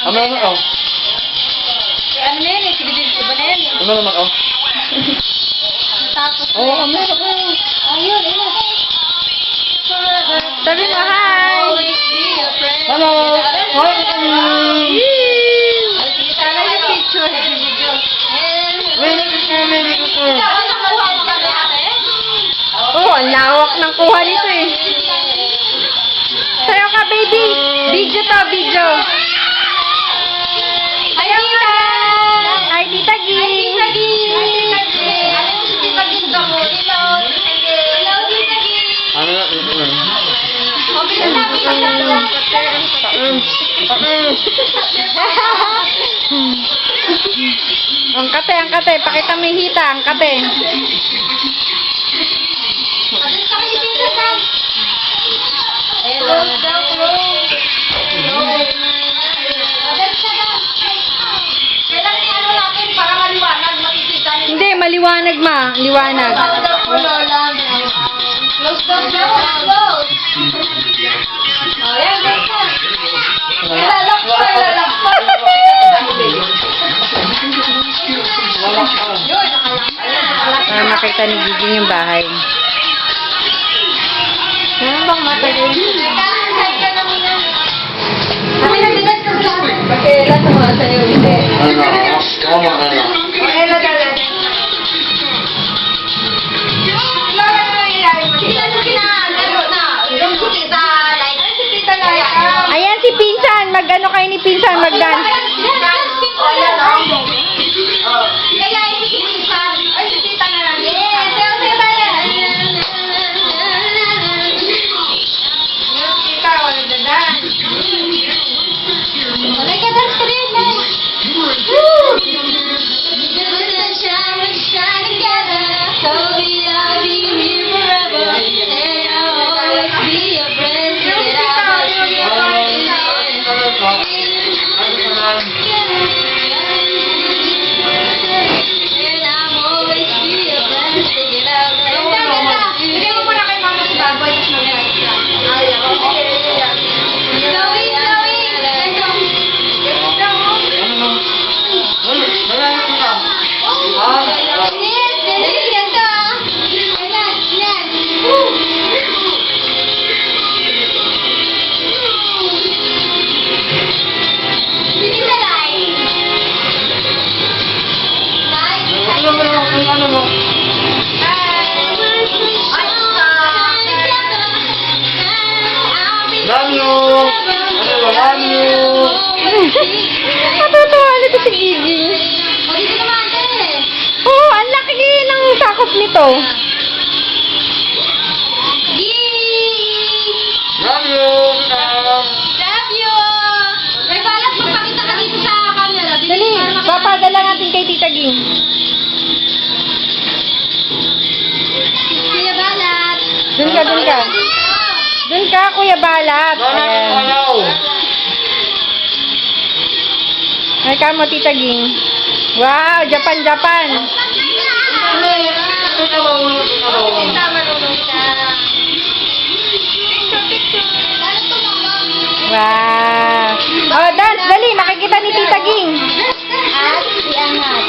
Ano naman, oh. Ano na yan eh? Sige din, iba na yan eh. Ano naman, oh. Natapos na Oo, yan. ano naman. Ayun, ayun. Sabi mo, hi! Always be a friend. Hello! Hi, Annie! Sana yung picture. Oh, ang lawak ng kuha nito eh. Sayo ka, baby! Video to, video! Hi, Tita! Hi, Tita Ging! Hi, Tita Ging! Hi, Tita Ging! Ano yung si Tita Ging daw mo? Hello, Tita Ging! Hello, Tita Ging! Ano na, Okay na namin Ang kate. Pakita mo yung hita, ang kate. Alis kami si Tita Sam! Hello, daw, close! Alis ka daw! Kailangan i-ano natin para maliwanag, makikita niyo. Hindi, maliwanag ma. Liwanag. Close daw, close! Oh, yan, close na! Ilalak pa! Yun, nakalak. Para makita ni Gigi yung bahay. Meron bang matagal? Nagkakasay ka na muna. Kami nagdadat ka sa akin. Bakela, tumasan yung hindi. ano, oh, ano. Bakela dalat. Lola na nangyayari mo. Sila sa kinaalaro na. Yung si Tita Light. Si Tita Light. Ayan si Pinsan. Mag-ano kayo ni Pinsan? Mag-dance. Kaya si Tita. Ay, si Tita na lang. Yes, sayo tayo. Yung Tita, wala dadan. Wala ka dance ka rin, Light. Bigyan mo muna kay Mama si Baboy. Love you! Love you! Matutuwa nito si Gigi. Oh, ang laki ng sakop nito. Love you! Dali, papadala natin kay Tita Ging. Dun ka. Dun ka, Kuya Balat. Ayan. Hello! Ay ka mo, Tita Ging. Wow, Japan. Wow. Oh, dance, dali. Nakikita ni Tita Ging. At iangat.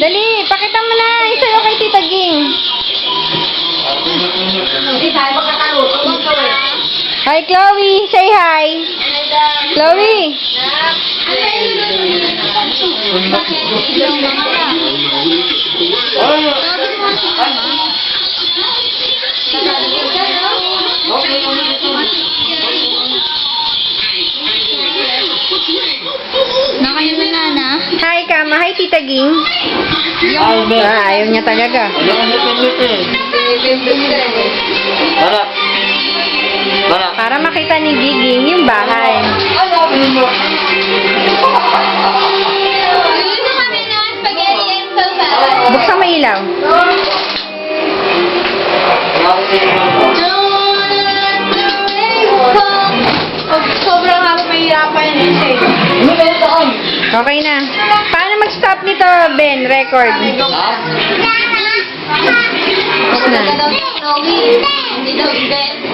Dali, pakita mo na. Isayo kay Tita Ging. Hindi tayo magkakaroon. Huwag gawin. Hi, Chloe. Say hi. Chloe. Hi, Kama. Hi, Tita Ging. Ayaw niya talaga. Para makita ni Giging yung bahay. Gusto kami na spaghetti and salsa. Buksan mo ilaw. Sobrang ako mahirapan eh. Okay na. Paano mag-stop nito, Ben? Record. Tapos na. Pogi. Hindi daw, hindi.